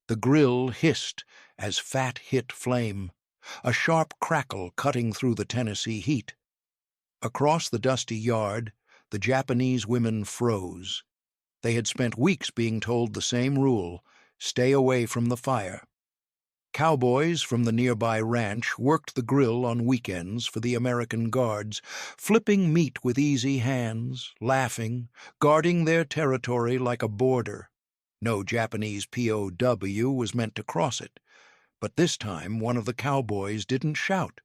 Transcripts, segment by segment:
The grill hissed as fat hit flame, a sharp crackle cutting through the Tennessee heat. Across the dusty yard, the Japanese women froze. They had spent weeks being told the same rule: stay away from the fire. Cowboys from the nearby ranch worked the grill on weekends for the American guards, flipping meat with easy hands, laughing, guarding their territory like a border. No Japanese POW was meant to cross it, but this time one of the cowboys didn't shout.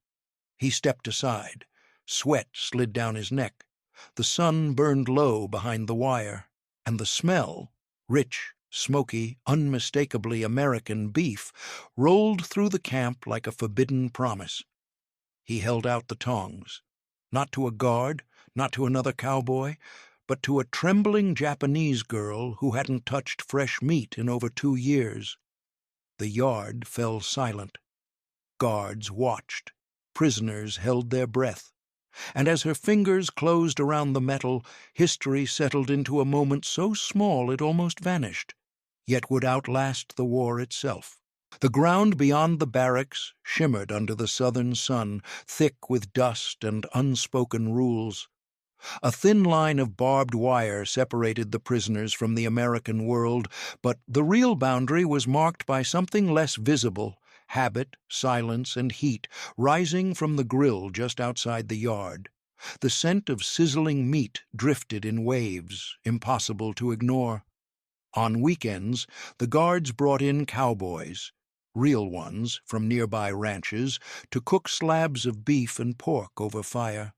He stepped aside. Sweat slid down his neck. The sun burned low behind the wire, and the smell, rich, smoky, unmistakably American beef, rolled through the camp like a forbidden promise. He held out the tongs, not to a guard, not to another cowboy, but to a trembling Japanese girl who hadn't touched fresh meat in over 2 years. The yard fell silent. Guards watched. Prisoners held their breath. And as her fingers closed around the metal, history settled into a moment so small it almost vanished, yet would outlast the war itself. The ground beyond the barracks shimmered under the southern sun, thick with dust and unspoken rules. A thin line of barbed wire separated the prisoners from the American world, but the real boundary was marked by something less visible: habit, silence, and heat rising from the grill just outside the yard. The scent of sizzling meat drifted in waves, impossible to ignore. On weekends, the guards brought in cowboys, real ones from nearby ranches, to cook slabs of beef and pork over fire.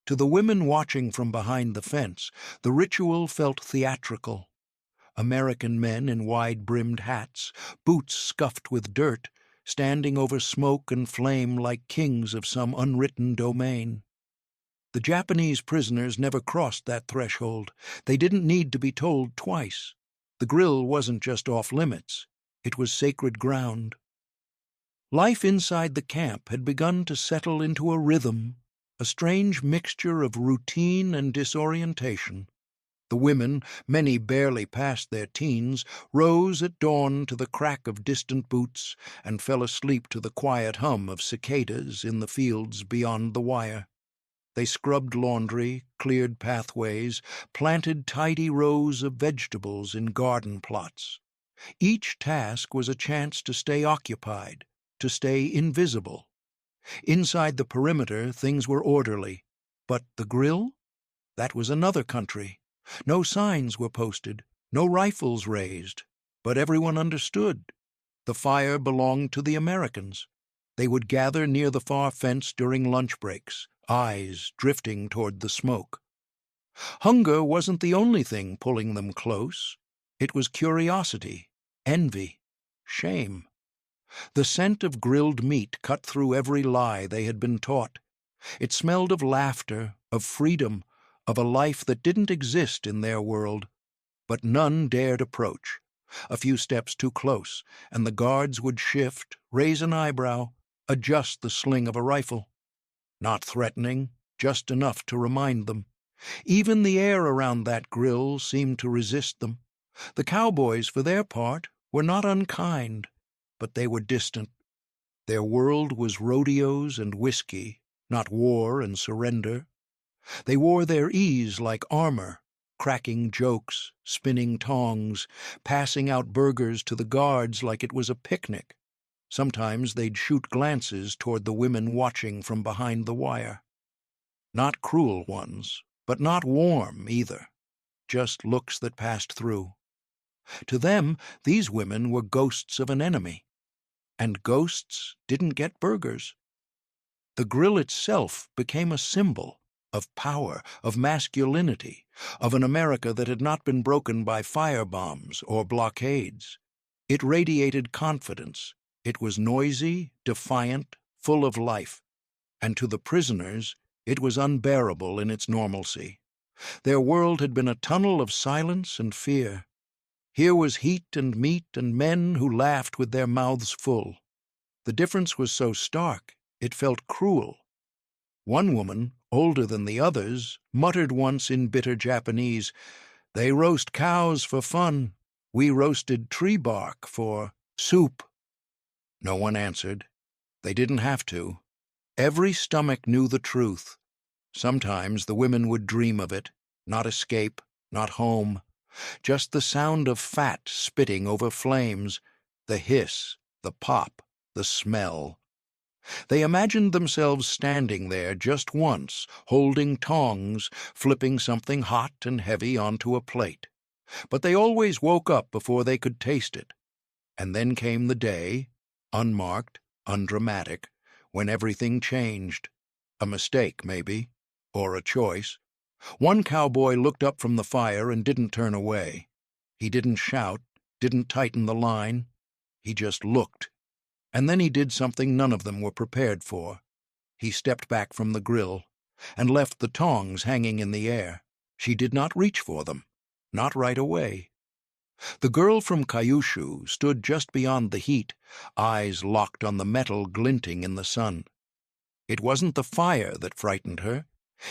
To the women watching from behind the fence, the ritual felt theatrical. American men in wide-brimmed hats, boots scuffed with dirt, standing over smoke and flame like kings of some unwritten domain. The Japanese prisoners never crossed that threshold. They didn't need to be told twice. The grill wasn't just off-limits. It was sacred ground. Life inside the camp had begun to settle into a rhythm, a strange mixture of routine and disorientation. The women, many barely past their teens, rose at dawn to the crack of distant boots and fell asleep to the quiet hum of cicadas in the fields beyond the wire. They scrubbed laundry, cleared pathways, planted tidy rows of vegetables in garden plots. Each task was a chance to stay occupied, to stay invisible. Inside the perimeter, things were orderly. But the grill? That was another country. No signs were posted, no rifles raised. But everyone understood. The fire belonged to the Americans. They would gather near the far fence during lunch breaks, eyes drifting toward the smoke. Hunger wasn't the only thing pulling them close. It was curiosity, envy, shame. The scent of grilled meat cut through every lie they had been taught. It smelled of laughter, of freedom, of a life that didn't exist in their world. But none dared approach. A few steps too close, and the guards would shift, raise an eyebrow, adjust the sling of a rifle. Not threatening, just enough to remind them. Even the air around that grill seemed to resist them. The cowboys, for their part, were not unkind, but they were distant. Their world was rodeos and whiskey, not war and surrender. They wore their ease like armor, cracking jokes, spinning tongs, passing out burgers to the guards like it was a picnic. Sometimes they'd shoot glances toward the women watching from behind the wire. Not cruel ones, but not warm either. Just looks that passed through. To them, these women were ghosts of an enemy. And ghosts didn't get burgers. The grill itself became a symbol of power, of masculinity, of an America that had not been broken by firebombs or blockades. It radiated confidence. It was noisy, defiant, full of life. And to the prisoners, it was unbearable in its normalcy. Their world had been a tunnel of silence and fear. Here was heat and meat and men who laughed with their mouths full. The difference was so stark, it felt cruel. One woman, older than the others, muttered once in bitter Japanese, "They roast cows for fun. We roasted tree bark for..." Soup. No one answered. They didn't have to. Every stomach knew the truth. Sometimes the women would dream of it, not escape, not home, just the sound of fat spitting over flames, the hiss, the pop, the smell. They imagined themselves standing there just once, holding tongs, flipping something hot and heavy onto a plate. But they always woke up before they could taste it. And then came the day, unmarked, undramatic, when everything changed. A mistake, maybe, or a choice. One cowboy looked up from the fire and didn't turn away. He didn't shout, didn't tighten the line. He just looked. And then he did something none of them were prepared for. He stepped back from the grill and left the tongs hanging in the air. She did not reach for them, not right away. The girl from Kyushu stood just beyond the heat, eyes locked on the metal glinting in the sun. It wasn't the fire that frightened her.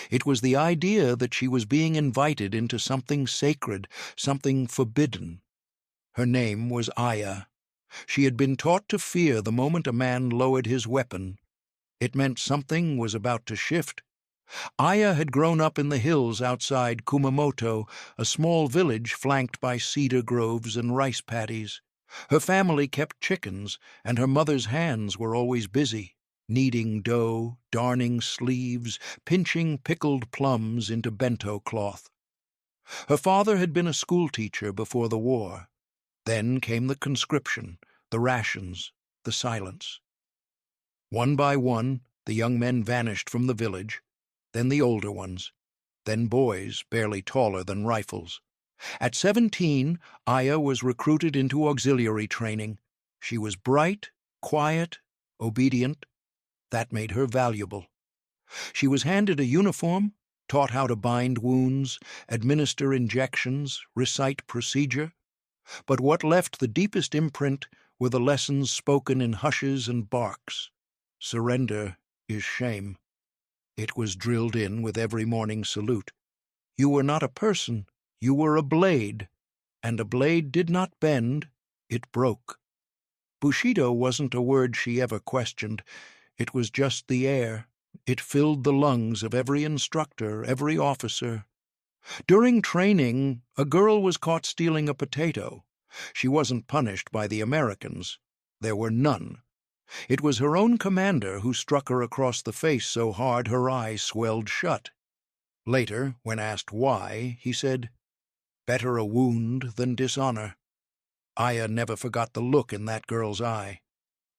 It was the idea that she was being invited into something sacred, something forbidden. Her name was Aya. She had been taught to fear the moment a man lowered his weapon. It meant something was about to shift. Aya had grown up in the hills outside Kumamoto, a small village flanked by cedar groves and rice paddies. Her family kept chickens, and her mother's hands were always busy, kneading dough, darning sleeves, pinching pickled plums into bento cloth. Her father had been a schoolteacher before the war. Then came the conscription, the rations, the silence. One by one, the young men vanished from the village, then the older ones, then boys barely taller than rifles. At 17, Aya was recruited into auxiliary training. She was bright, quiet, obedient. That made her valuable. She was handed a uniform, taught how to bind wounds, administer injections, recite procedure. But what left the deepest imprint were the lessons spoken in hushes and barks. Surrender is shame. It was drilled in with every morning salute. You were not a person, you were a blade, and a blade did not bend, it broke. Bushido wasn't a word she ever questioned. It was just the air. It filled the lungs of every instructor, every officer. During training, a girl was caught stealing a potato. She wasn't punished by the Americans. There were none. It was her own commander who struck her across the face so hard her eyes swelled shut. Later, when asked why, he said, "Better a wound than dishonor." Aya never forgot the look in that girl's eye.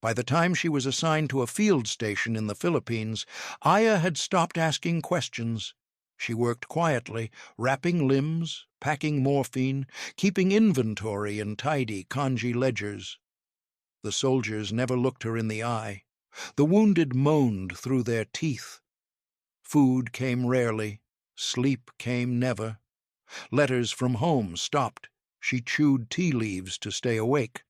By the time she was assigned to a field station in the Philippines, Aya had stopped asking questions. She worked quietly, wrapping limbs, packing morphine, keeping inventory in tidy kanji ledgers. The soldiers never looked her in the eye. The wounded moaned through their teeth. Food came rarely. Sleep came never. Letters from home stopped. She chewed tea leaves to stay awake.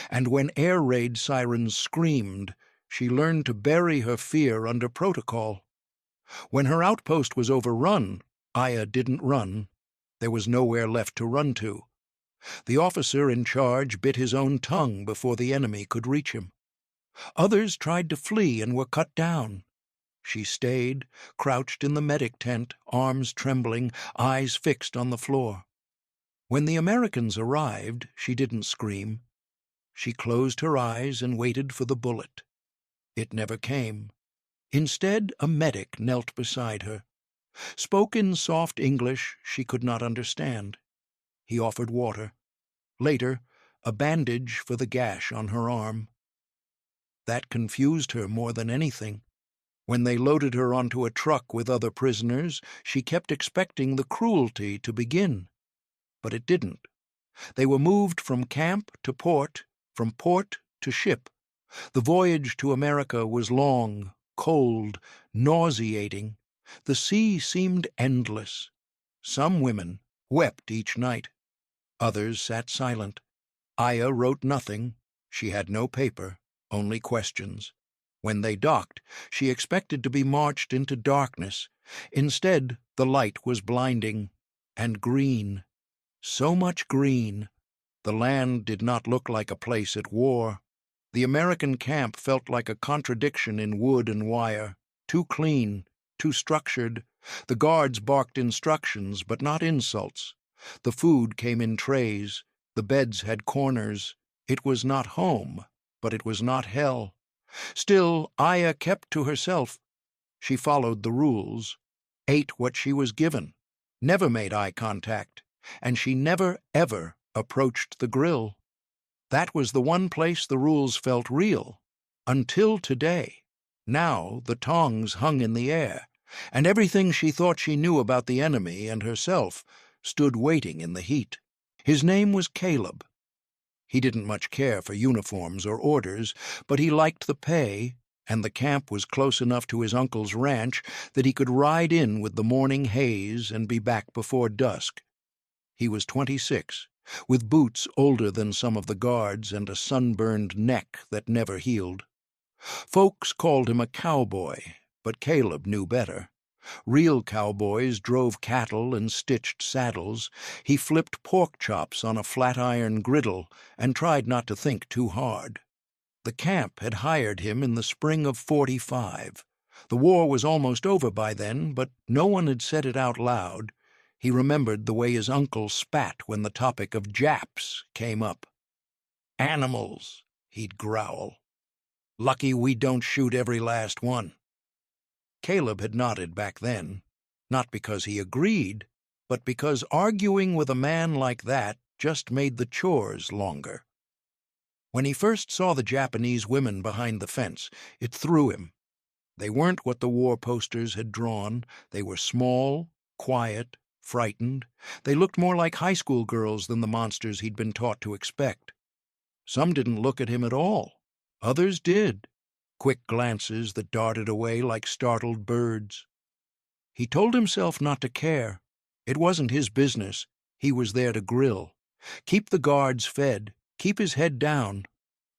And when air raid sirens screamed, she learned to bury her fear under protocol. When her outpost was overrun, Aya didn't run. There was nowhere left to run to. The officer in charge bit his own tongue before the enemy could reach him. Others tried to flee and were cut down. She stayed, crouched in the medic tent, arms trembling, eyes fixed on the floor. When the Americans arrived, she didn't scream. She closed her eyes and waited for the bullet. It never came. Instead, a medic knelt beside her. Spoke in soft English she could not understand. He offered water. Later, a bandage for the gash on her arm. That confused her more than anything. When they loaded her onto a truck with other prisoners, she kept expecting the cruelty to begin. But it didn't. They were moved from camp to port, from port to ship. The voyage to America was long, cold, nauseating. The sea seemed endless. Some women wept each night. Others sat silent. Aya wrote nothing. She had no paper, only questions. When they docked, she expected to be marched into darkness. Instead, the light was blinding. And green. So much green. The land did not look like a place at war. The American camp felt like a contradiction in wood and wire, too clean, too structured. The guards barked instructions, but not insults. The food came in trays. The beds had corners. It was not home, but it was not hell. Still, Aya kept to herself. She followed the rules, ate what she was given, never made eye contact, and she never, ever approached the grill. That was the one place the rules felt real, until today. Now the tongs hung in the air, and everything she thought she knew about the enemy and herself stood waiting in the heat. His name was Caleb. He didn't much care for uniforms or orders, but he liked the pay, and the camp was close enough to his uncle's ranch that he could ride in with the morning haze and be back before dusk. He was 26, with boots older than some of the guards and a sunburned neck that never healed. Folks called him a cowboy, but Caleb knew better. Real cowboys drove cattle and stitched saddles. He flipped pork chops on a flat-iron griddle and tried not to think too hard. The camp had hired him in the spring of '45. The war was almost over by then, but no one had said it out loud. He remembered the way his uncle spat when the topic of Japs came up. "Animals," he'd growl. "Lucky we don't shoot every last one." Caleb had nodded back then, not because he agreed, but because arguing with a man like that just made the chores longer. When he first saw the Japanese women behind the fence, it threw him. They weren't what the war posters had drawn. They were small, quiet, frightened. They looked more like high school girls than the monsters he'd been taught to expect. Some didn't look at him at all. Others did. Quick glances that darted away like startled birds. He told himself not to care. It wasn't his business. He was there to grill, keep the guards fed, keep his head down.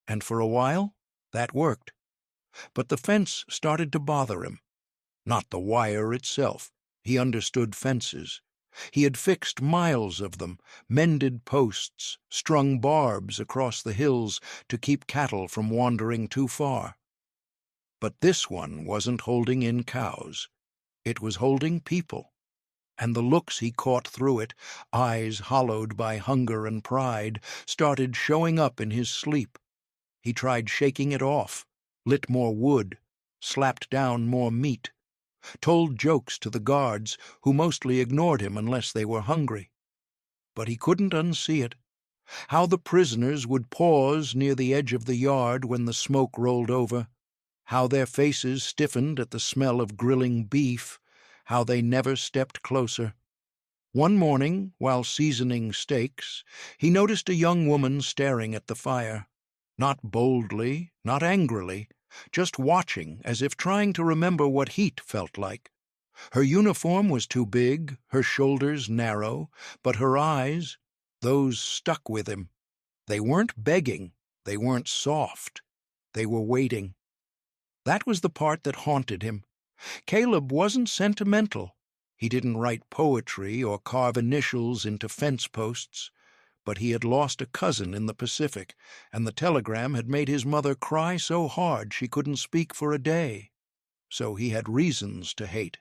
And for a while, that worked. But the fence started to bother him. Not the wire itself. He understood fences. He had fixed miles of them, mended posts, strung barbs across the hills to keep cattle from wandering too far. But this one wasn't holding in cows. It was holding people. And the looks he caught through it, eyes hollowed by hunger and pride, started showing up in his sleep. He tried shaking it off, lit more wood, slapped down more meat, told jokes to the guards, who mostly ignored him unless they were hungry. But he couldn't unsee it. How the prisoners would pause near the edge of the yard when the smoke rolled over, how their faces stiffened at the smell of grilling beef, how they never stepped closer. One morning, while seasoning steaks, he noticed a young woman staring at the fire. Not boldly, not angrily, just watching as if trying to remember what heat felt like. Her uniform was too big, her shoulders narrow, but her eyes, those stuck with him. They weren't begging, they weren't soft. They were waiting. That was the part that haunted him. Caleb wasn't sentimental. He didn't write poetry or carve initials into fence posts. But he had lost a cousin in the Pacific, and the telegram had made his mother cry so hard she couldn't speak for a day. So he had reasons to hate.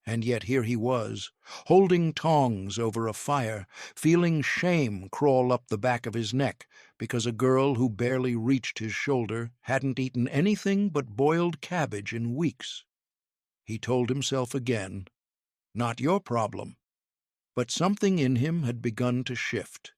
And yet here he was, holding tongs over a fire, feeling shame crawl up the back of his neck because a girl who barely reached his shoulder hadn't eaten anything but boiled cabbage in weeks. He told himself again, not your problem. But something in him had begun to shift.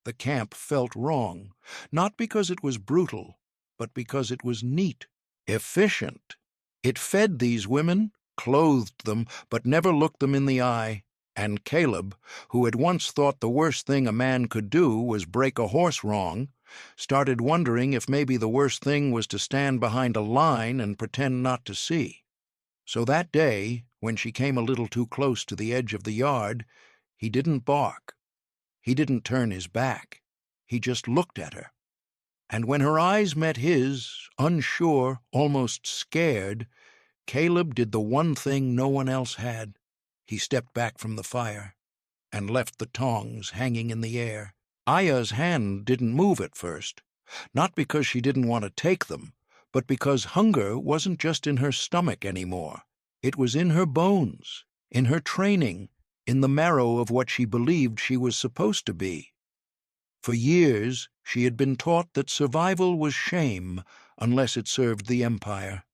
The camp felt wrong, not because it was brutal, but because it was neat, efficient. It fed these women, clothed them, but never looked them in the eye. And Caleb, who had once thought the worst thing a man could do was break a horse wrong, started wondering if maybe the worst thing was to stand behind a line and pretend not to see. So that day, when she came a little too close to the edge of the yard, he didn't bark. He didn't turn his back. He just looked at her. And when her eyes met his, unsure, almost scared, Caleb did the one thing no one else had. He stepped back from the fire and left the tongs hanging in the air. Aya's hand didn't move at first, not because she didn't want to take them, but because hunger wasn't just in her stomach anymore. It was in her bones, in her training, in the marrow of what she believed she was supposed to be. For years, she had been taught that survival was shame unless it served the empire.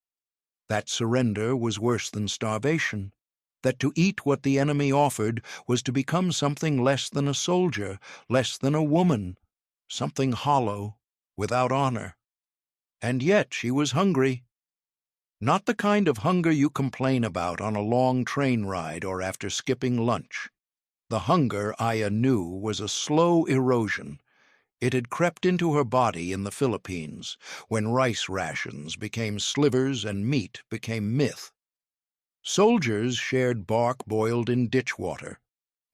That surrender was worse than starvation. That to eat what the enemy offered was to become something less than a soldier, less than a woman, something hollow, without honor. And yet she was hungry. Not the kind of hunger you complain about on a long train ride or after skipping lunch. The hunger Aya knew was a slow erosion. It had crept into her body in the Philippines, when rice rations became slivers and meat became myth. Soldiers shared bark boiled in ditch water.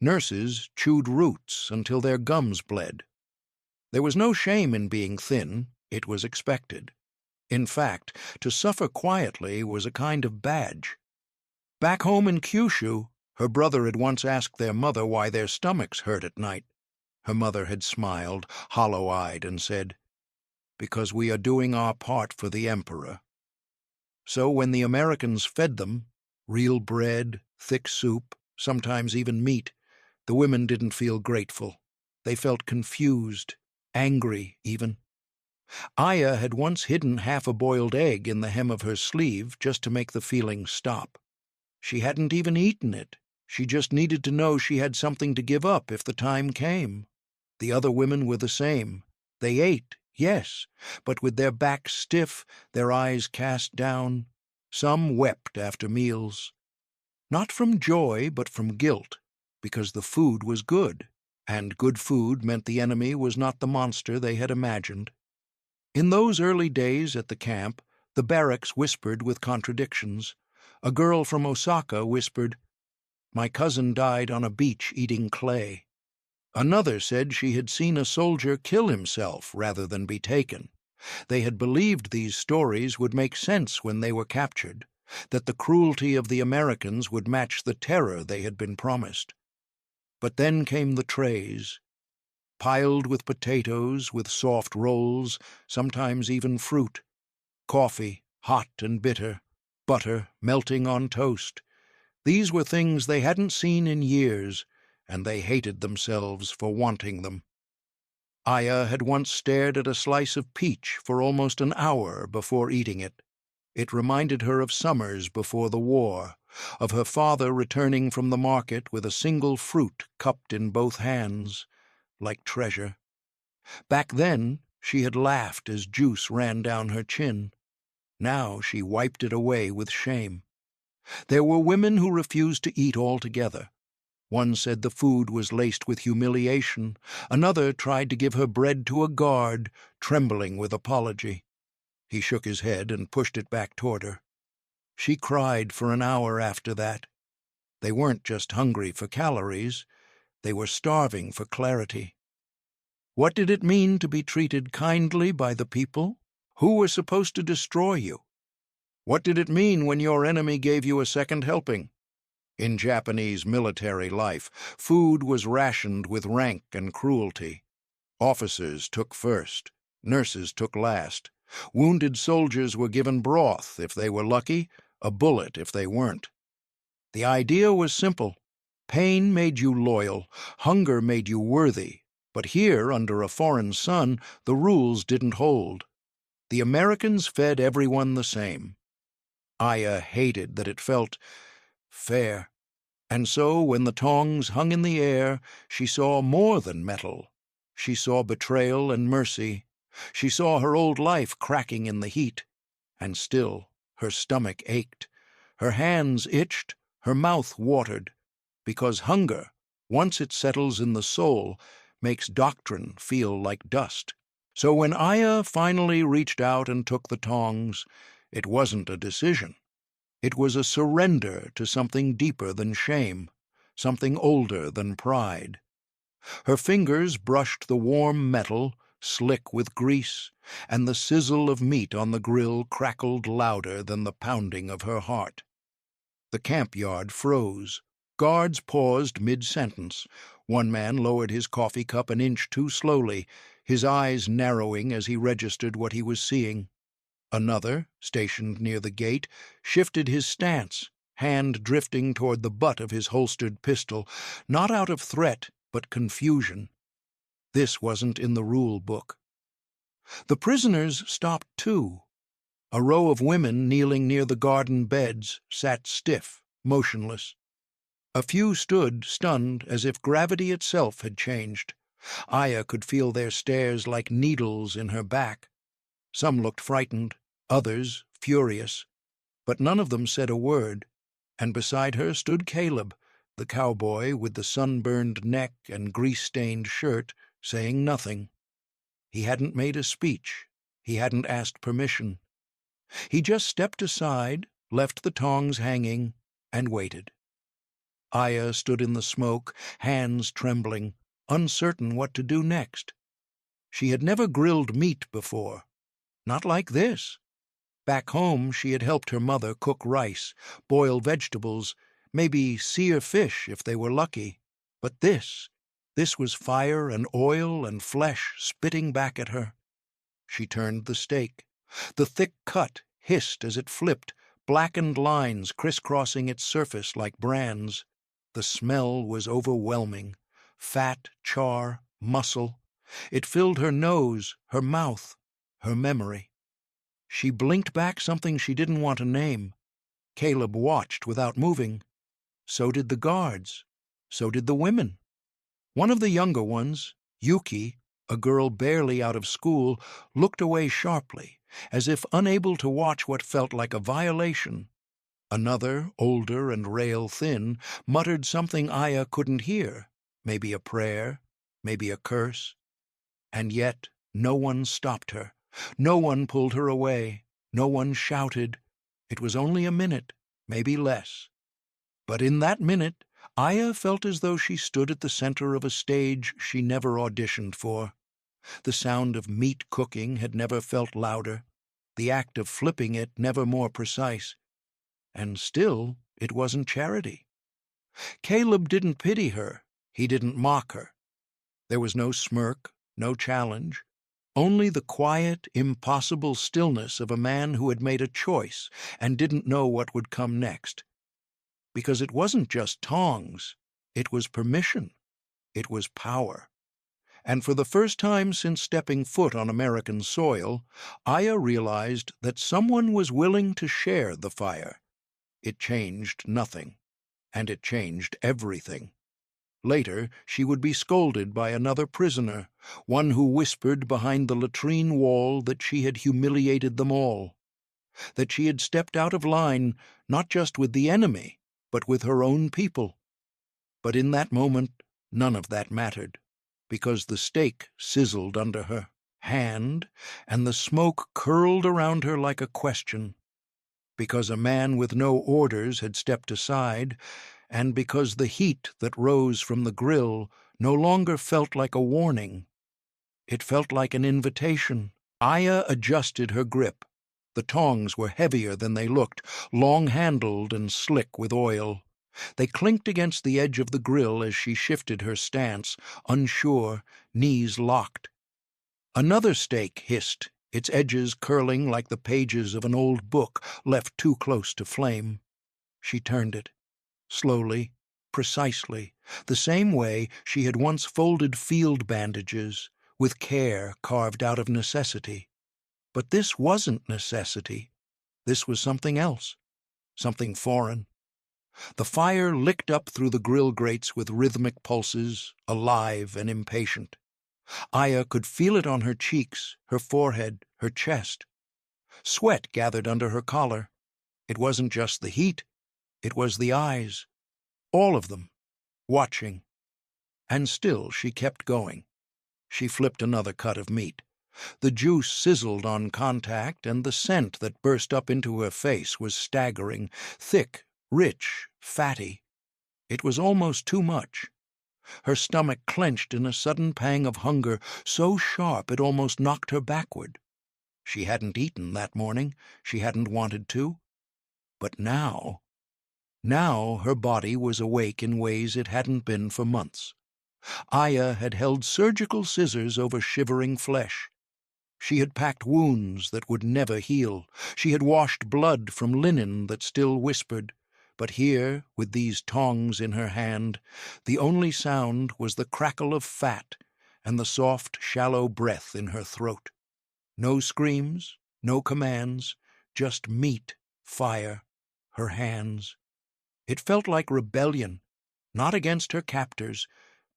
Nurses chewed roots until their gums bled. There was no shame in being thin. It was expected. In fact, to suffer quietly was a kind of badge. Back home in Kyushu, her brother had once asked their mother why their stomachs hurt at night. Her mother had smiled, hollow-eyed, and said, "Because we are doing our part for the emperor." So when the Americans fed them, real bread, thick soup, sometimes even meat, the women didn't feel grateful. They felt confused, angry even. Aya had once hidden half a boiled egg in the hem of her sleeve just to make the feeling stop. She hadn't even eaten it. She just needed to know she had something to give up if the time came. The other women were the same. They ate, yes, but with their backs stiff, their eyes cast down. Some wept after meals. Not from joy, but from guilt, because the food was good, and good food meant the enemy was not the monster they had imagined. In those early days at the camp, the barracks whispered with contradictions. A girl from Osaka whispered, "My cousin died on a beach eating clay." Another said she had seen a soldier kill himself rather than be taken. They had believed these stories would make sense when they were captured, that the cruelty of the Americans would match the terror they had been promised. But then came the trays, piled with potatoes, with soft rolls, sometimes even fruit, coffee, hot and bitter, butter melting on toast. These were things they hadn't seen in years, and they hated themselves for wanting them. Aya had once stared at a slice of peach for almost an hour before eating it. It reminded her of summers before the war, of her father returning from the market with a single fruit cupped in both hands, like treasure. Back then, she had laughed as juice ran down her chin. Now she wiped it away with shame. There were women who refused to eat altogether. One said the food was laced with humiliation. Another tried to give her bread to a guard, trembling with apology. He shook his head and pushed it back toward her. She cried for an hour after that. They weren't just hungry for calories. They were starving for clarity. What did it mean to be treated kindly by the people? Who were supposed to destroy you? What did it mean when your enemy gave you a second helping? In Japanese military life, food was rationed with rank and cruelty. Officers took first, nurses took last. Wounded soldiers were given broth if they were lucky, a bullet if they weren't. The idea was simple. Pain made you loyal, hunger made you worthy, but here, under a foreign sun, the rules didn't hold. The Americans fed everyone the same. Aya hated that it felt fair. And so, when the tongs hung in the air, she saw more than metal. She saw betrayal and mercy. She saw her old life cracking in the heat. And still, her stomach ached. Her hands itched, her mouth watered. Because hunger, once it settles in the soul, makes doctrine feel like dust. So when Aya finally reached out and took the tongs, it wasn't a decision. It was a surrender to something deeper than shame, something older than pride. Her fingers brushed the warm metal, slick with grease, and the sizzle of meat on the grill crackled louder than the pounding of her heart. The camp yard froze. Guards paused mid-sentence. One man lowered his coffee cup an inch too slowly, his eyes narrowing as he registered what he was seeing. Another, stationed near the gate, shifted his stance, hand drifting toward the butt of his holstered pistol, not out of threat, but confusion. This wasn't in the rule book. The prisoners stopped too. A row of women kneeling near the garden beds sat stiff, motionless. A few stood, stunned, as if gravity itself had changed. Aya could feel their stares like needles in her back. Some looked frightened, others furious, but none of them said a word, and beside her stood Caleb, the cowboy with the sunburned neck and grease-stained shirt, saying nothing. He hadn't made a speech. He hadn't asked permission. He just stepped aside, left the tongs hanging, and waited. Aya stood in the smoke, hands trembling, uncertain what to do next. She had never grilled meat before. Not like this. Back home, she had helped her mother cook rice, boil vegetables, maybe sear fish if they were lucky. But this was fire and oil and flesh spitting back at her. She turned the steak. The thick cut hissed as it flipped, blackened lines crisscrossing its surface like brands. The smell was overwhelming. Fat, char, muscle. It filled her nose, her mouth, her memory. She blinked back something she didn't want to name. Caleb watched without moving. So did the guards. So did the women. One of the younger ones, Yuki, a girl barely out of school, looked away sharply, as if unable to watch what felt like a violation. Another, older and rail-thin, muttered something Aya couldn't hear, maybe a prayer, maybe a curse. And yet no one stopped her. No one pulled her away. No one shouted. It was only a minute, maybe less. But in that minute, Aya felt as though she stood at the center of a stage she never auditioned for. The sound of meat cooking had never felt louder, the act of flipping it never more precise. And still, it wasn't charity. Caleb didn't pity her. He didn't mock her. There was no smirk, no challenge, only the quiet, impossible stillness of a man who had made a choice and didn't know what would come next. Because it wasn't just tongs. It was permission. It was power. And for the first time since stepping foot on American soil, Aya realized that someone was willing to share the fire. It changed nothing, and it changed everything. Later, she would be scolded by another prisoner, one who whispered behind the latrine wall that she had humiliated them all, that she had stepped out of line not just with the enemy, but with her own people. But in that moment, none of that mattered, because the steak sizzled under her hand, and the smoke curled around her like a question. Because a man with no orders had stepped aside, and because the heat that rose from the grill no longer felt like a warning. It felt like an invitation. Aya adjusted her grip. The tongs were heavier than they looked, long-handled and slick with oil. They clinked against the edge of the grill as she shifted her stance, unsure, knees locked. Another steak hissed, its edges curling like the pages of an old book left too close to flame. She turned it, slowly, precisely, the same way she had once folded field bandages, with care carved out of necessity. But this wasn't necessity. This was something else, something foreign. The fire licked up through the grill grates with rhythmic pulses, alive and impatient. Aya could feel it on her cheeks, her forehead, her chest. Sweat gathered under her collar. It wasn't just the heat. It was the eyes. All of them. Watching. And still she kept going. She flipped another cut of meat. The juice sizzled on contact, and the scent that burst up into her face was staggering, thick, rich, fatty. It was almost too much. Her stomach clenched in a sudden pang of hunger, so sharp it almost knocked her backward. She hadn't eaten that morning. She hadn't wanted to. But now her body was awake in ways it hadn't been for months. Aya had held surgical scissors over shivering flesh. She had packed wounds that would never heal. She had washed blood from linen that still whispered. But here, with these tongs in her hand, the only sound was the crackle of fat and the soft, shallow breath in her throat. No screams, no commands, just meat, fire, her hands. It felt like rebellion, not against her captors,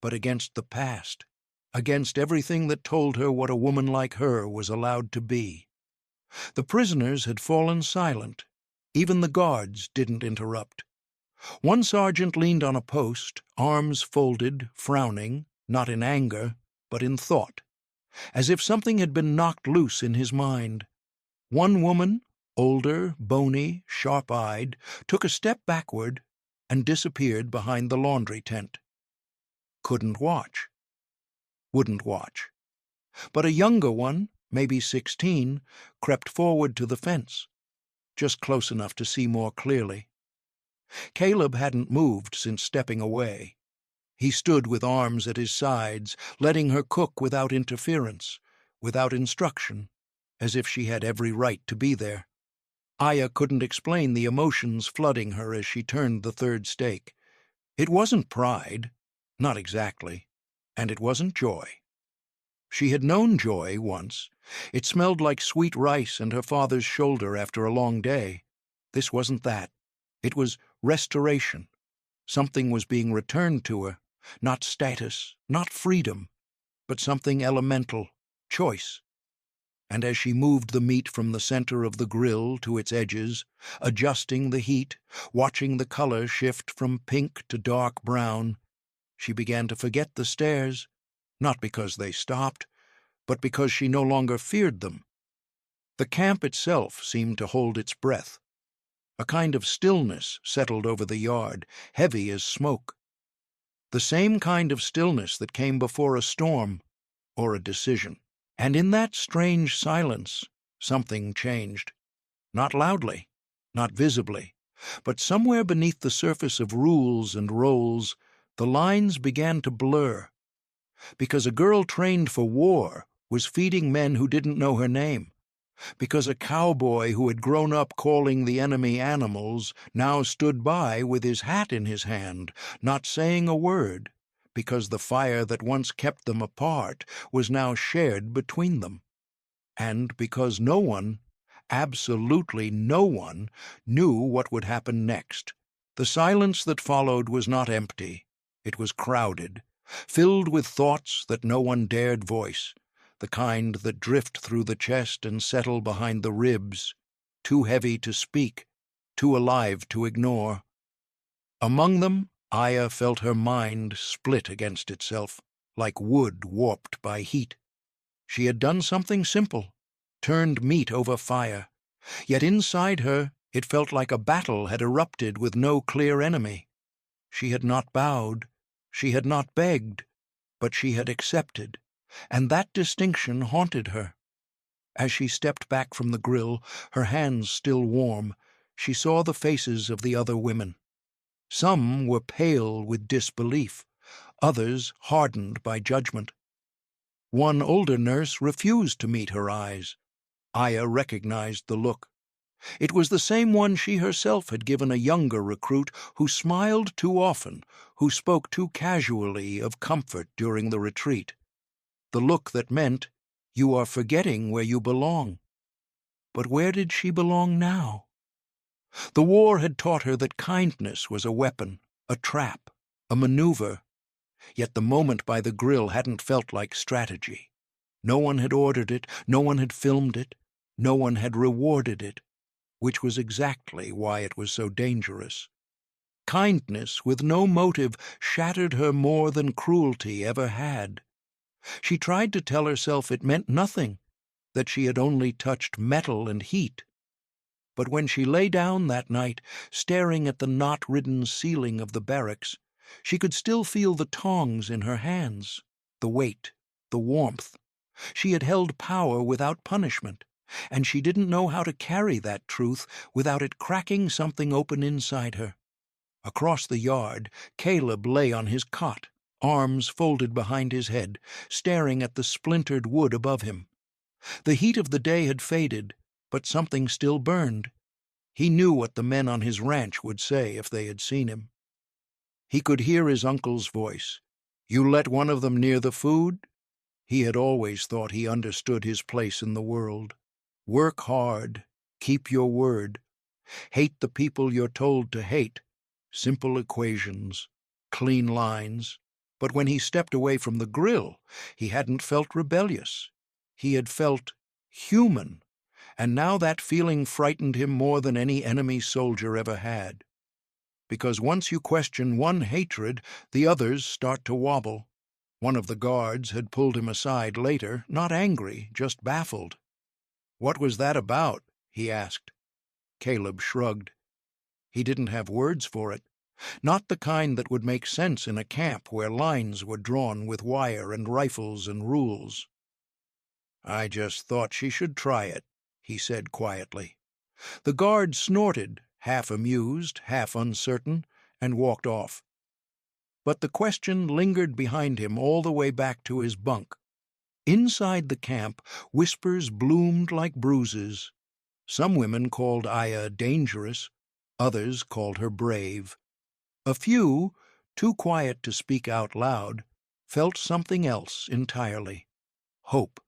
but against the past, against everything that told her what a woman like her was allowed to be. The prisoners had fallen silent. Even the guards didn't interrupt. One sergeant leaned on a post, arms folded, frowning, not in anger, but in thought, as if something had been knocked loose in his mind. One woman, older, bony, sharp-eyed, took a step backward and disappeared behind the laundry tent. Couldn't watch. Wouldn't watch. But a younger one, maybe 16, crept forward to the fence, just close enough to see more clearly. Caleb hadn't moved since stepping away. He stood with arms at his sides, letting her cook without interference, without instruction, as if she had every right to be there. Aya couldn't explain the emotions flooding her as she turned the third steak. It wasn't pride, not exactly, and it wasn't joy. She had known joy once. It smelled like sweet rice and her father's shoulder after a long day. This wasn't that. It was restoration. Something was being returned to her, not status, not freedom, but something elemental, choice. And as she moved the meat from the center of the grill to its edges, adjusting the heat, watching the color shift from pink to dark brown, she began to forget the stares, not because they stopped, but because she no longer feared them. The camp itself seemed to hold its breath. A kind of stillness settled over the yard, heavy as smoke. The same kind of stillness that came before a storm or a decision. And in that strange silence, something changed. Not loudly, not visibly, but somewhere beneath the surface of rules and roles, the lines began to blur. Because a girl trained for war was feeding men who didn't know her name. Because a cowboy who had grown up calling the enemy animals now stood by with his hat in his hand, not saying a word, because the fire that once kept them apart was now shared between them. And because no one, absolutely no one, knew what would happen next. The silence that followed was not empty. It was crowded, filled with thoughts that no one dared voice, the kind that drift through the chest and settle behind the ribs, too heavy to speak, too alive to ignore. Among them, Aya felt her mind split against itself, like wood warped by heat. She had done something simple, turned meat over fire, yet inside her it felt like a battle had erupted with no clear enemy. She had not bowed, she had not begged, but she had accepted, and that distinction haunted her. As she stepped back from the grill, her hands still warm, she saw the faces of the other women. Some were pale with disbelief, others hardened by judgment. One older nurse refused to meet her eyes. Aya recognized the look. It was the same one she herself had given a younger recruit who smiled too often, who spoke too casually of comfort during the retreat. The look that meant, "You are forgetting where you belong." But where did she belong now? The war had taught her that kindness was a weapon, a trap, a maneuver. Yet the moment by the grill hadn't felt like strategy. No one had ordered it, no one had filmed it, no one had rewarded it, which was exactly why it was so dangerous. Kindness with no motive shattered her more than cruelty ever had. She tried to tell herself it meant nothing, that she had only touched metal and heat. But when she lay down that night, staring at the knot-ridden ceiling of the barracks, she could still feel the tongs in her hands, the weight, the warmth. She had held power without punishment, and she didn't know how to carry that truth without it cracking something open inside her. Across the yard, Caleb lay on his cot, arms folded behind his head, staring at the splintered wood above him. The heat of the day had faded, but something still burned. He knew what the men on his ranch would say if they had seen him. He could hear his uncle's voice. "You let one of them near the food?" He had always thought he understood his place in the world. Work hard, keep your word, hate the people you're told to hate. Simple equations, clean lines. But when he stepped away from the grill, he hadn't felt rebellious. He had felt human, and now that feeling frightened him more than any enemy soldier ever had. Because once you question one hatred, the others start to wobble. One of the guards had pulled him aside later, not angry, just baffled. "What was that about?" he asked. Caleb shrugged. He didn't have words for it. Not the kind that would make sense in a camp where lines were drawn with wire and rifles and rules. "I just thought she should try it," he said quietly. The guard snorted, half amused, half uncertain, and walked off. But the question lingered behind him all the way back to his bunk. Inside the camp, whispers bloomed like bruises. Some women called Aya dangerous, others called her brave. A few, too quiet to speak out loud, felt something else entirely. Hope.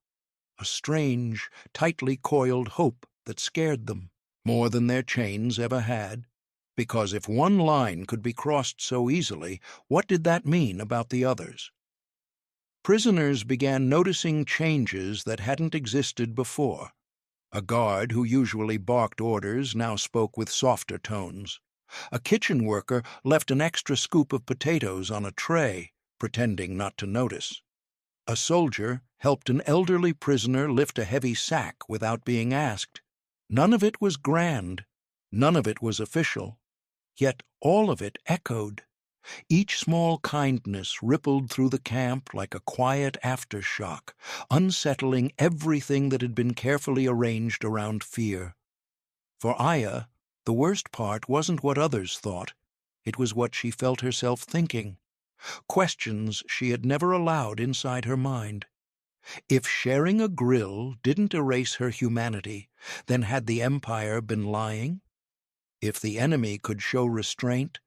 A strange, tightly coiled hope that scared them, more than their chains ever had. Because if one line could be crossed so easily, what did that mean about the others? Prisoners began noticing changes that hadn't existed before. A guard who usually barked orders now spoke with softer tones. A kitchen worker left an extra scoop of potatoes on a tray, pretending not to notice. A soldier helped an elderly prisoner lift a heavy sack without being asked. None of it was grand. None of it was official. Yet all of it echoed. Each small kindness rippled through the camp like a quiet aftershock, unsettling everything that had been carefully arranged around fear. For Aya, the worst part wasn't what others thought. It was what she felt herself thinking. Questions she had never allowed inside her mind. If sharing a grill didn't erase her humanity, then had the Empire been lying? If the enemy could show restraint,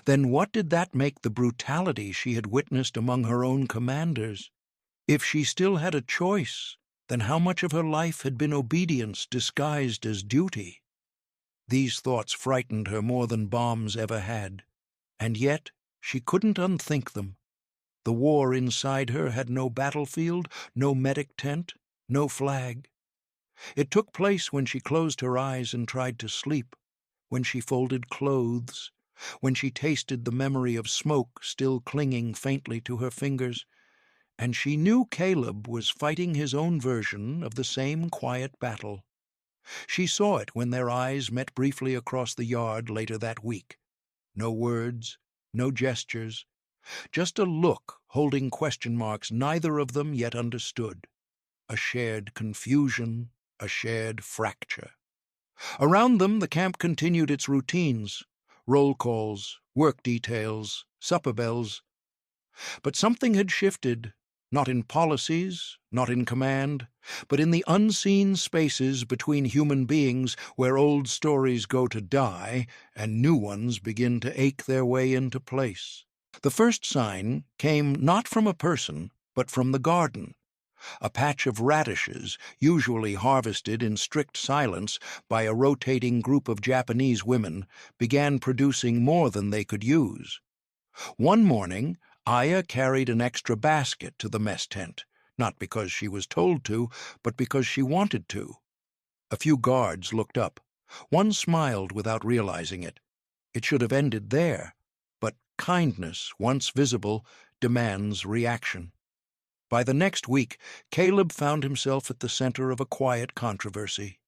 then what did that make the brutality she had witnessed among her own commanders? If she still had a choice, then how much of her life had been obedience disguised as duty? These thoughts frightened her more than bombs ever had, and yet she couldn't unthink them. The war inside her had no battlefield, no medic tent, no flag. It took place when she closed her eyes and tried to sleep, when she folded clothes, when she tasted the memory of smoke still clinging faintly to her fingers, and she knew Caleb was fighting his own version of the same quiet battle. She saw it when their eyes met briefly across the yard later that week. No words, no gestures, just a look holding question marks neither of them yet understood. A shared confusion, a shared fracture. Around them, the camp continued its routines, roll calls, work details, supper bells. But something had shifted, not in policies, not in command, but in the unseen spaces between human beings where old stories go to die and new ones begin to ache their way into place. The first sign came not from a person, but from the garden. A patch of radishes, usually harvested in strict silence by a rotating group of Japanese women, began producing more than they could use. One morning, Aya carried an extra basket to the mess tent, not because she was told to, but because she wanted to. A few guards looked up. One smiled without realizing it. It should have ended there, but kindness, once visible, demands reaction. By the next week, Caleb found himself at the center of a quiet controversy.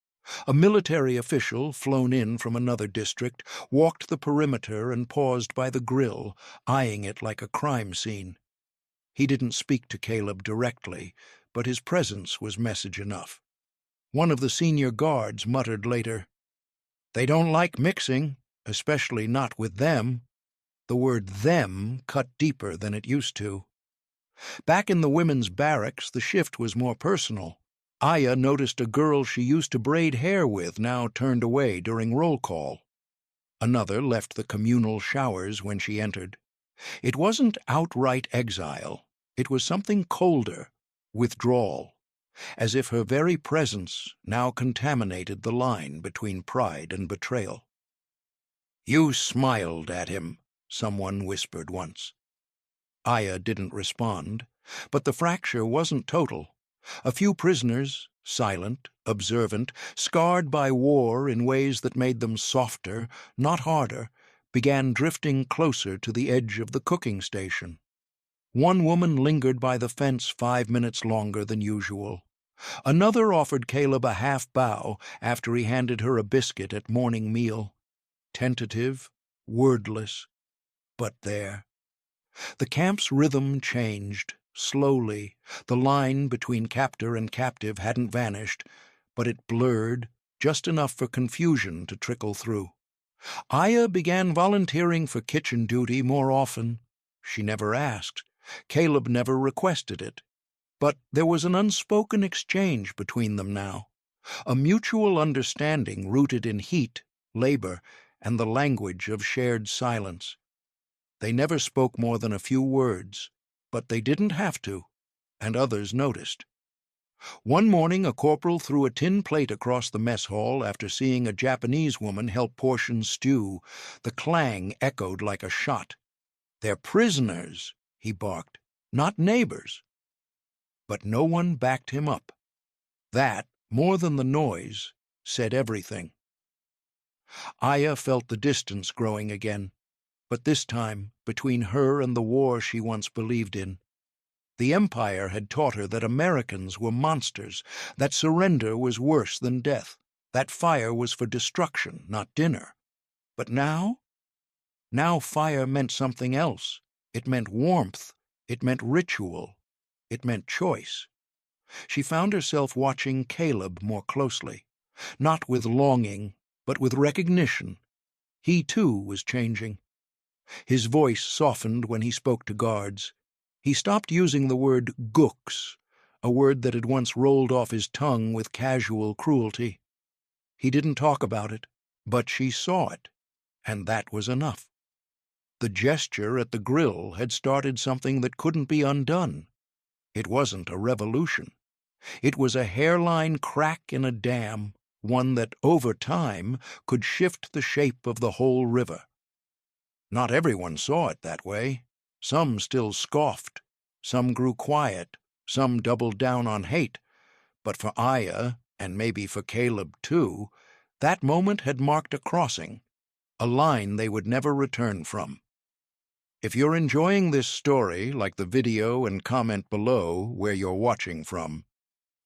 A military official, flown in from another district, walked the perimeter and paused by the grill, eyeing it like a crime scene. He didn't speak to Caleb directly, but his presence was message enough. One of the senior guards muttered later, "They don't like mixing, especially not with them." The word "them" cut deeper than it used to. Back in the women's barracks, the shift was more personal. Aya noticed a girl she used to braid hair with now turned away during roll call. Another left the communal showers when she entered. It wasn't outright exile. It was something colder, withdrawal, as if her very presence now contaminated the line between pride and betrayal. "You smiled at him," someone whispered once. Aya didn't respond, but the fracture wasn't total. A few prisoners, silent, observant, scarred by war in ways that made them softer, not harder, began drifting closer to the edge of the cooking station. One woman lingered by the fence 5 minutes longer than usual. Another offered Caleb a half bow after he handed her a biscuit at morning meal. Tentative, wordless, but there. The camp's rhythm changed, slowly. The line between captor and captive hadn't vanished, but it blurred, just enough for confusion to trickle through. Aya began volunteering for kitchen duty more often. She never asked. Caleb never requested it. But there was an unspoken exchange between them now, a mutual understanding rooted in heat, labor, and the language of shared silence. They never spoke more than a few words, but they didn't have to, and others noticed. One morning a corporal threw a tin plate across the mess hall after seeing a Japanese woman help portion stew. The clang echoed like a shot. "They're prisoners," he barked, "not neighbors." But no one backed him up. That, more than the noise, said everything. Aya felt the distance growing again, but this time between her and the war she once believed in. The Empire had taught her that Americans were monsters, that surrender was worse than death, that fire was for destruction, not dinner. But now? Now fire meant something else. It meant warmth. It meant ritual. It meant choice. She found herself watching Caleb more closely, not with longing, but with recognition. He, too, was changing. His voice softened when he spoke to guards. He stopped using the word gooks, a word that had once rolled off his tongue with casual cruelty. He didn't talk about it, but she saw it, and that was enough. The gesture at the grill had started something that couldn't be undone. It wasn't a revolution. It was a hairline crack in a dam, one that, over time, could shift the shape of the whole river. Not everyone saw it that way. Some still scoffed. Some grew quiet. Some doubled down on hate. But for Aya, and maybe for Caleb too, that moment had marked a crossing, a line they would never return from. If you're enjoying this story, like the video and comment below where you're watching from,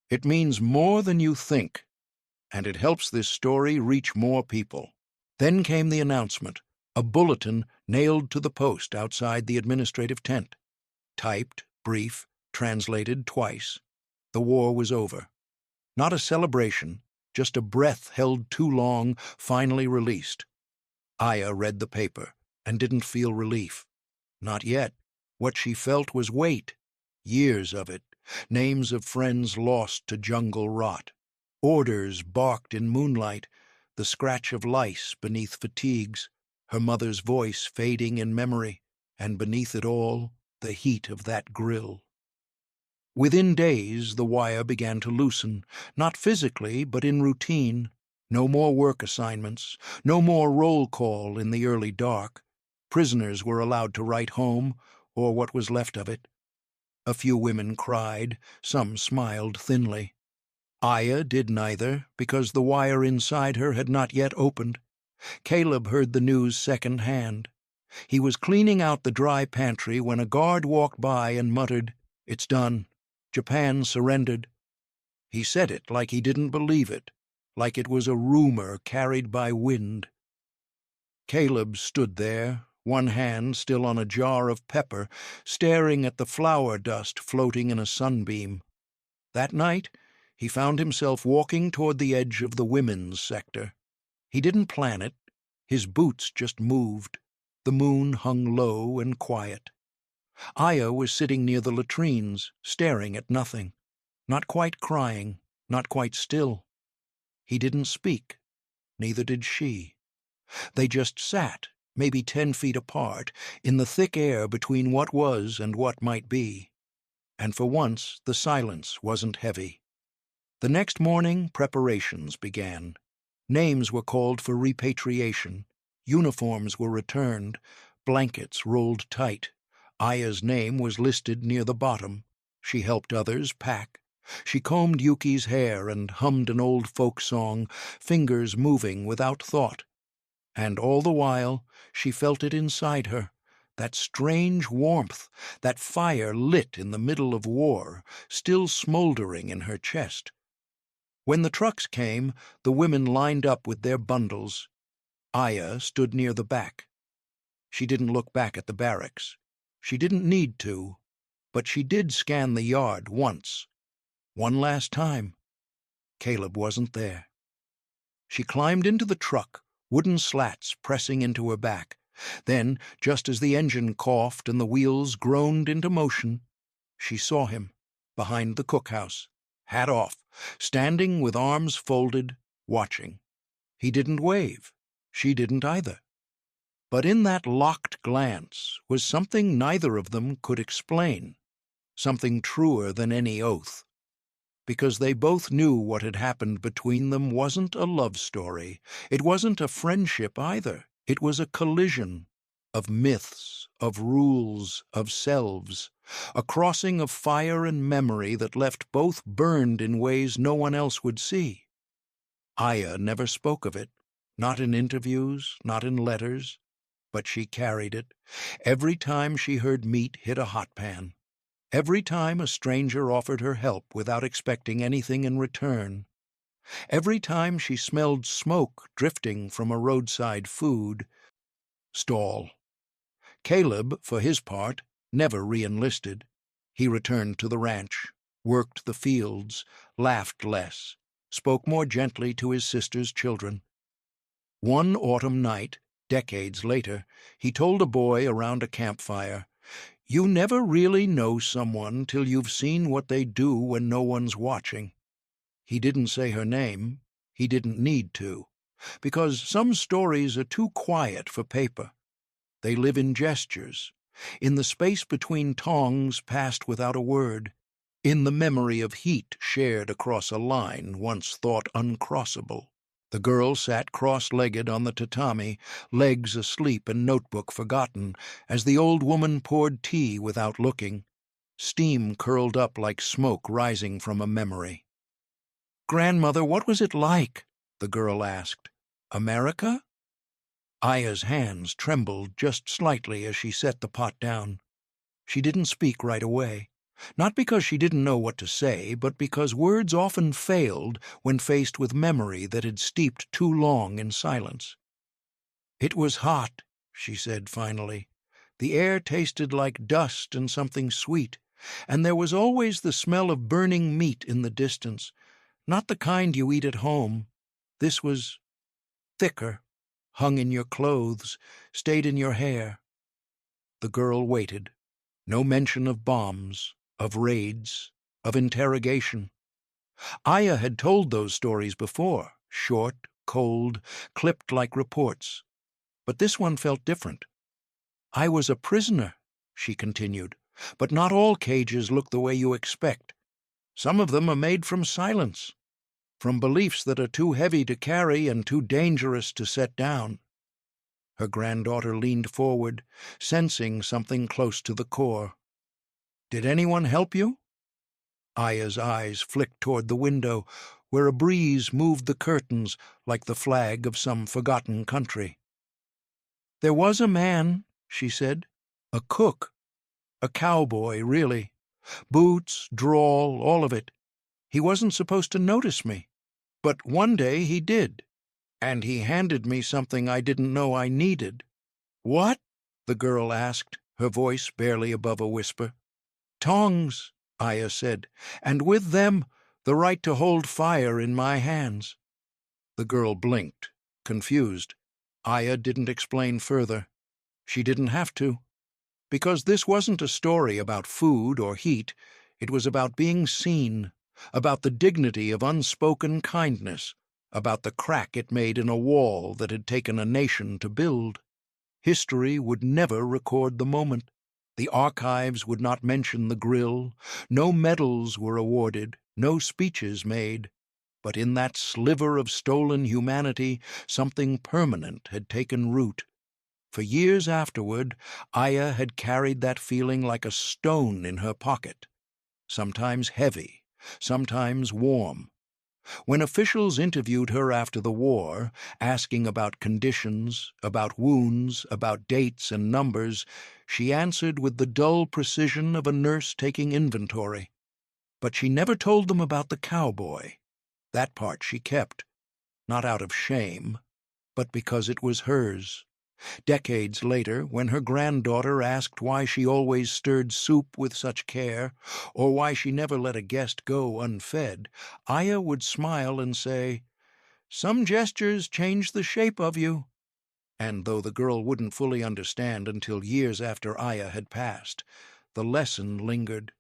it means more than you think, and it helps this story reach more people. Then came the announcement, a bulletin nailed to the post outside the administrative tent. Typed, brief, translated twice. The war was over. Not a celebration, just a breath held too long, finally released. Aya read the paper and didn't feel relief. Not yet. What she felt was weight. Years of it. Names of friends lost to jungle rot. Orders barked in moonlight. The scratch of lice beneath fatigues. Her mother's voice fading in memory. And beneath it all, the heat of that grill. Within days, the wire began to loosen. Not physically, but in routine. No more work assignments. No more roll call in the early dark. Prisoners were allowed to write home, or what was left of it. A few women cried, some smiled thinly. Aya did neither, because the wire inside her had not yet opened. Caleb heard the news second-hand. He was cleaning out the dry pantry when a guard walked by and muttered, "It's done. Japan surrendered." He said it like he didn't believe it, like it was a rumor carried by wind. Caleb stood there, one hand still on a jar of pepper, staring at the flour dust floating in a sunbeam. That night, he found himself walking toward the edge of the women's sector. He didn't plan it. His boots just moved. The moon hung low and quiet. Aya was sitting near the latrines, staring at nothing, not quite crying, not quite still. He didn't speak, neither did she. They just sat, maybe 10 feet apart, in the thick air between what was and what might be. And for once the silence wasn't heavy. The next morning preparations began. Names were called for repatriation. Uniforms were returned, blankets rolled tight. Aya's name was listed near the bottom. She helped others pack. She combed Yuki's hair and hummed an old folk song, fingers moving without thought. And all the while she felt it inside her, that strange warmth, that fire lit in the middle of war, still smoldering in her chest. When the trucks came, the women lined up with their bundles. Aya stood near the back. She didn't look back at the barracks. She didn't need to, but she did scan the yard once. One last time. Caleb wasn't there. She climbed into the truck, wooden slats pressing into her back. Then, just as the engine coughed and the wheels groaned into motion, she saw him, behind the cookhouse, hat off, standing with arms folded, watching. He didn't wave. She didn't either. But in that locked glance was something neither of them could explain, something truer than any oath. Because they both knew what had happened between them wasn't a love story. It wasn't a friendship either. It was a collision of myths, of rules, of selves, a crossing of fire and memory that left both burned in ways no one else would see. Aya never spoke of it, not in interviews, not in letters, but she carried it every time she heard meat hit a hot pan. Every time a stranger offered her help without expecting anything in return. Every time she smelled smoke drifting from a roadside food stall. Caleb, for his part, never re-enlisted. He returned to the ranch, worked the fields, laughed less, spoke more gently to his sister's children. One autumn night, decades later, he told a boy around a campfire, "You never really know someone till you've seen what they do when no one's watching." He didn't say her name. He didn't need to, because some stories are too quiet for paper. They live in gestures, in the space between tongs passed without a word, in the memory of heat shared across a line once thought uncrossable. The girl sat cross-legged on the tatami, legs asleep and notebook forgotten, as the old woman poured tea without looking. Steam curled up like smoke rising from a memory. "Grandmother, what was it like?" the girl asked. "America?" Aya's hands trembled just slightly as she set the pot down. She didn't speak right away. Not because she didn't know what to say, but because words often failed when faced with memory that had steeped too long in silence. "It was hot," she said finally. "The air tasted like dust and something sweet, and there was always the smell of burning meat in the distance. Not the kind you eat at home. This was thicker, hung in your clothes, stayed in your hair." The girl waited. No mention of bombs, of raids, of interrogation. Aya had told those stories before, short, cold, clipped like reports. But this one felt different. "I was a prisoner," she continued, "but not all cages look the way you expect. Some of them are made from silence, from beliefs that are too heavy to carry and too dangerous to set down." Her granddaughter leaned forward, sensing something close to the core. "Did anyone help you?" Aya's eyes flicked toward the window, where a breeze moved the curtains like the flag of some forgotten country. "There was a man," she said. "A cook. A cowboy, really. Boots, drawl, all of it. He wasn't supposed to notice me. But one day he did. And he handed me something I didn't know I needed." "What?" the girl asked, her voice barely above a whisper. "Tongs," Aya said, "and with them the right to hold fire in my hands." The girl blinked, confused. Aya didn't explain further. She didn't have to. Because this wasn't a story about food or heat, it was about being seen, about the dignity of unspoken kindness, about the crack it made in a wall that had taken a nation to build. History would never record the moment. The archives would not mention the grill. No medals were awarded, no speeches made. But in that sliver of stolen humanity, something permanent had taken root. For years afterward, Aya had carried that feeling like a stone in her pocket, sometimes heavy, sometimes warm. When officials interviewed her after the war, asking about conditions, about wounds, about dates and numbers, she answered with the dull precision of a nurse taking inventory. But she never told them about the cowboy. That part she kept, not out of shame, but because it was hers. Decades later, when her granddaughter asked why she always stirred soup with such care, or why she never let a guest go unfed, Aya would smile and say, "Some gestures change the shape of you." And though the girl wouldn't fully understand until years after Aya had passed, the lesson lingered.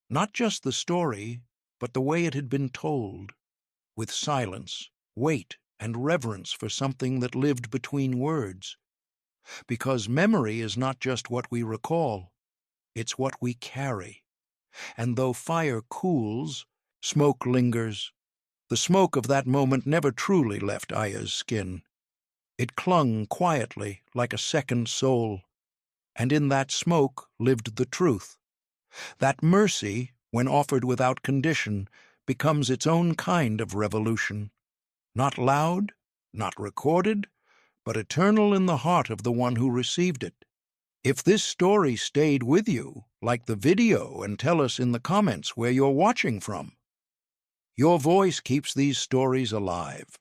Not just the story, but the way it had been told, with silence, weight, and reverence for something that lived between words. Because memory is not just what we recall, it's what we carry. And though fire cools, smoke lingers. The smoke of that moment never truly left Aya's skin. It clung quietly like a second soul. And in that smoke lived the truth. That mercy, when offered without condition, becomes its own kind of revolution. Not loud, not recorded, but eternal in the heart of the one who received it. If this story stayed with you, like the video and tell us in the comments where you're watching from. Your voice keeps these stories alive.